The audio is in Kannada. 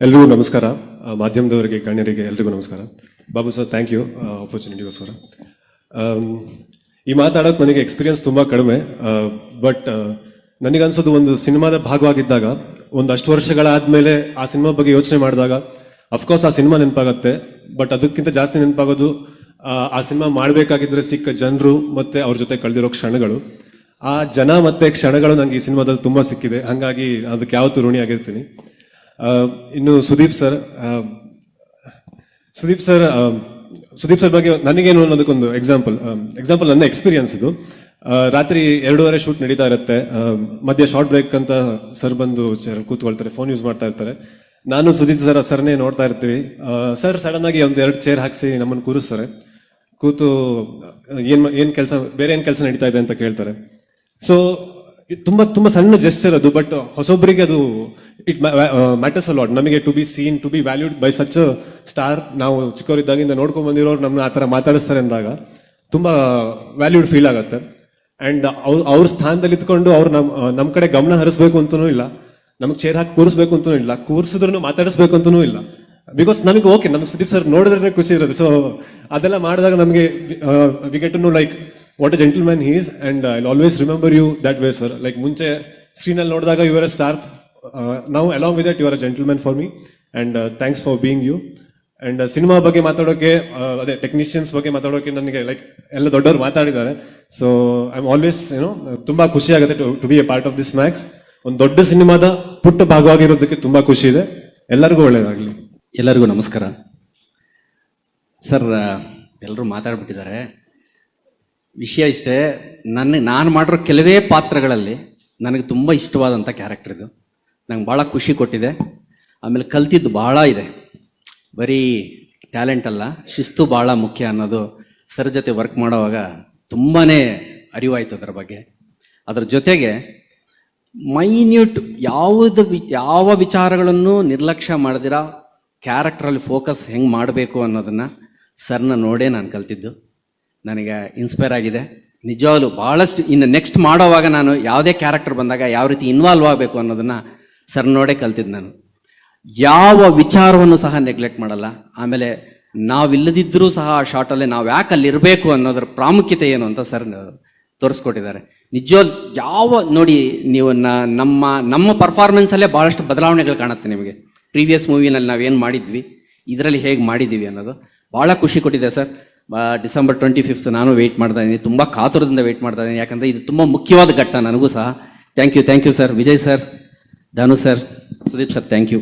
ಎಲ್ರಿಗೂ ನಮಸ್ಕಾರ. ಮಾಧ್ಯಮದವರಿಗೆ, ಗಣ್ಯರಿಗೆ ಎಲ್ರಿಗೂ ನಮಸ್ಕಾರ. ಬಾಬು ಸರ್, ಥ್ಯಾಂಕ್ ಯು ಆಪರ್ಚುನಿಟಿಗೋಸ್ಕರ. ಈ ಮಾತಾಡೋಕೆ ನನಗೆ ಎಕ್ಸ್ಪೀರಿಯನ್ಸ್ ತುಂಬ ಕಡಿಮೆ. ಬಟ್ ನನಗನ್ಸೋದು, ಒಂದು ಸಿನಿಮಾದ ಭಾಗವಾಗಿದ್ದಾಗ ಒಂದಷ್ಟು ವರ್ಷಗಳಾದ್ಮೇಲೆ ಆ ಸಿನಿಮಾ ಬಗ್ಗೆ ಯೋಚನೆ ಮಾಡಿದಾಗ ಅಫ್ಕೋರ್ಸ್ ಆ ಸಿನಿಮಾ ನೆನಪಾಗತ್ತೆ. ಬಟ್ ಅದಕ್ಕಿಂತ ಜಾಸ್ತಿ ನೆನಪಾಗೋದು ಆ ಸಿನಿಮಾ ಮಾಡಬೇಕಾಗಿದ್ರೆ ಸಿಕ್ಕ ಜನರು ಮತ್ತೆ ಅವ್ರ ಜೊತೆ ಕಳೆದಿರೋ ಕ್ಷಣಗಳು. ಆ ಜನ ಮತ್ತೆ ಕ್ಷಣಗಳು ನಂಗೆ ಈ ಸಿನಿಮಾದಲ್ಲಿ ತುಂಬಾ ಸಿಕ್ಕಿದೆ. ಹಂಗಾಗಿ ಅದಕ್ಕೆ ಯಾವತ್ತೂ ಋಣಿಯಾಗಿರ್ತೀನಿ. ಇನ್ನು ಸುದೀಪ್ ಸರ್ ಬಗ್ಗೆ ನನಗೇನು ಅನ್ನೋದಕ್ಕೊಂದು ಎಕ್ಸಾಂಪಲ್ ನನ್ನ ಎಕ್ಸ್ಪೀರಿಯನ್ಸ್ ಇದು. ರಾತ್ರಿ 2:30 ಶೂಟ್ ನಡೀತಾ ಇರುತ್ತೆ. ಮಧ್ಯ ಶಾರ್ಟ್ ಬ್ರೇಕ್ ಅಂತ ಸರ್ ಬಂದು ಕೂತ್ಕೊಳ್ತಾರೆ, ಫೋನ್ ಯೂಸ್ ಮಾಡ್ತಾ ಇರ್ತಾರೆ. ನಾನು ಸುಜಿತ್ ಸರ್ನೇ ನೋಡ್ತಾ ಇರ್ತೀವಿ. ಸರ್ ಸಡನ್ ಆಗಿ ಒಂದ್ 2 ಚೇರ್ ಹಾಕ್ಸಿ ನಮ್ಮನ್ನು ಕೂರಿಸ್ತಾರೆ. ಕೂತು ಏನ್ ಕೆಲಸ, ಬೇರೆ ಏನ್ ಕೆಲಸ ನಡೀತಾ ಇದೆ ಅಂತ ಕೇಳ್ತಾರೆ. ಸೊ ತುಂಬಾ ತುಂಬಾ ಸಣ್ಣ ಜೆಸ್ಚರ್ ಅದು, ಬಟ್ ಹೊಸೊಬ್ಬರಿಗೆ ಅದು ಇಟ್ ಮ್ಯಾಟರ್ಸ್ ಅ ಲಾಟ್. ನಮಗೆ to be seen, to be valued by such star. ನಾವು ಚಿಕ್ಕವರಿದ್ದಾಗಿಂದ ನೋಡ್ಕೊಂಡ್ ಬಂದಿರೋರು ನಮ್ಮನ್ನ ಆ ಥರ ಮಾತಾಡಿಸ್ತಾರೆ ಅಂದಾಗ ತುಂಬಾ ವ್ಯಾಲ್ಯೂಡ್ ಫೀಲ್ ಆಗುತ್ತೆ. ಅಂಡ್ ಅವ್ರ ಸ್ಥಾನದಲ್ಲಿ ಇದ್ಕೊಂಡು ಅವ್ರು ನಮ್ಮ ಕಡೆ ಗಮನ ಹರಿಸ್ಬೇಕು ಅಂತನೂ ಇಲ್ಲ, ನಮಗೆ ಚೇರ್ ಹಾಕಿ ಕೂರಿಸ್ಬೇಕು ಅಂತನೂ ಇಲ್ಲ, ಕೂರಿಸಿದ್ರು ಮಾತಾಡಿಸ್ಬೇಕು ಅಂತನೂ ಇಲ್ಲ. ಬಿಕಾಸ್ ನಮಗೆ ನಮಗೆ ಸುದೀಪ್ ಸರ್ ನೋಡಿದ್ರೆ ಖುಷಿ ಇರುತ್ತೆ. ಸೊ ಅದೆಲ್ಲ ಮಾಡಿದಾಗ ನಮಗೆ we get to know like what a gentleman he is. And I always remember you that way sir. Like ಮುಂಚೆ ಸ್ಕ್ರೀನಲ್ಲಿ ನೋಡಿದಾಗ ಯು ಆರ್ ಅ ಸ್ಟಾರ್, ನಾವು along with that you are a gentleman for me. And thanks for being you. And cinema ಬಗ್ಗೆ ಮಾತಾಡೋಕೆ, ಅದೇ ಟೆಕ್ನಿಷಿಯನ್ಸ್ ಬಗ್ಗೆ ಮಾತಾಡೋಕೆ ನನಗೆ ಲೈಕ್ ಎಲ್ಲ ದೊಡ್ಡವರು ಮಾತಾಡಿದ್ದಾರೆ. ಸೊ ಐ ಆಮ್ ಆಲ್ವೇಸ್ ತುಂಬಾ ಖುಷಿ ಆಗುತ್ತೆ to be a part of this Max. ಒಂದು ದೊಡ್ಡ ಸಿನಿಮಾದ ಪುಟ್ಟ ಭಾಗವಾಗಿರೋದಕ್ಕೆ ತುಂಬಾ ಖುಷಿ ಇದೆ. ಎಲ್ಲರಿಗೂ ಒಳ್ಳೇದಾಗಲಿ. ಎಲ್ಲರಿಗೂ ನಮಸ್ಕಾರ. ಸರ್, ಎಲ್ಲರೂ ಮಾತಾಡ್ಬಿಟ್ಟಿದ್ದಾರೆ. ವಿಷಯ ಇಷ್ಟೇ, ನಾನು ಮಾಡಿರೋ ಕೆಲವೇ ಪಾತ್ರಗಳಲ್ಲಿ ನನಗೆ ತುಂಬ ಇಷ್ಟವಾದಂಥ ಕ್ಯಾರೆಕ್ಟರ್ ಇದು. ನಂಗೆ ಭಾಳ ಖುಷಿ ಕೊಟ್ಟಿದೆ. ಆಮೇಲೆ ಕಲ್ತಿದ್ದು ಭಾಳ ಇದೆ. ಬರೀ ಟ್ಯಾಲೆಂಟ್ ಅಲ್ಲ, ಶಿಸ್ತು ಭಾಳ ಮುಖ್ಯ ಅನ್ನೋದು ಸರ್ ಜೊತೆ ವರ್ಕ್ ಮಾಡೋವಾಗ ತುಂಬಾ ಅರಿವಾಯ್ತು ಅದರ ಬಗ್ಗೆ. ಅದರ ಜೊತೆಗೆ ಮೈನ್ಯೂಟ್ ಯಾವ ವಿಚಾರಗಳನ್ನು ನಿರ್ಲಕ್ಷ್ಯ ಮಾಡದಿರ ಕ್ಯಾರೆಕ್ಟ್ರಲ್ಲಿ ಫೋಕಸ್ ಹೆಂಗೆ ಮಾಡಬೇಕು ಅನ್ನೋದನ್ನು ಸರ್ನ ನೋಡೇ ನಾನು ಕಲ್ತಿದ್ದು. ನನಗೆ ಇನ್ಸ್ಪೈರ್ ಆಗಿದೆ ನಿಜವಾಗ್ಲೂ ಭಾಳಷ್ಟು. ಇನ್ನು ನೆಕ್ಸ್ಟ್ ಮಾಡೋವಾಗ ನಾನು ಯಾವುದೇ ಕ್ಯಾರೆಕ್ಟರ್ ಬಂದಾಗ ಯಾವ ರೀತಿ ಇನ್ವಾಲ್ವ್ ಆಗಬೇಕು ಅನ್ನೋದನ್ನು ಸರ್ ನೋಡೇ ಕಲ್ತಿದ್ದು. ನಾನು ಯಾವ ವಿಚಾರವನ್ನು ಸಹ ನೆಗ್ಲೆಕ್ಟ್ ಮಾಡಲ್ಲ. ಆಮೇಲೆ ನಾವಿಲ್ಲದಿದ್ದರೂ ಸಹ ಆ ಶಾರ್ಟಲ್ಲೇ ನಾವು ಯಾಕೆ ಅಲ್ಲಿರಬೇಕು ಅನ್ನೋದ್ರ ಪ್ರಾಮುಖ್ಯತೆ ಏನು ಅಂತ ಸರ್ ತೋರಿಸ್ಕೊಟ್ಟಿದ್ದಾರೆ. ನಿಜವಾಗ್ಲೂ ನೋಡಿ, ನೀವು ನಮ್ಮ ಪರ್ಫಾರ್ಮೆನ್ಸಲ್ಲೇ ಭಾಳಷ್ಟು ಬದಲಾವಣೆಗಳು ಕಾಣುತ್ತೆ ನಿಮಗೆ. ಪ್ರೀವಿಯಸ್ ಮೂವಿನಲ್ಲಿ ನಾವೇನು ಮಾಡಿದ್ವಿ, ಇದರಲ್ಲಿ ಹೇಗೆ ಮಾಡಿದ್ದೀವಿ ಅನ್ನೋದು ಭಾಳ ಖುಷಿ ಕೊಟ್ಟಿದೆ ಸರ್. ಡಿಸೆಂಬರ್ 25th ನಾನು ವೆಯ್ಟ್ ಮಾಡ್ತಾ ಇದ್ದೀನಿ, ತುಂಬ ಕಾತುರದಿಂದ ವೆಯ್ಟ್ ಮಾಡ್ತಾ ಇದ್ದೀನಿ. ಯಾಕಂದರೆ ಇದು ತುಂಬ ಮುಖ್ಯವಾದ ಘಟ್ಟ ನನಗೂ ಸಹ. Thank you sir. Vijay sir, Dhanu sir, Sudeep sir, thank you.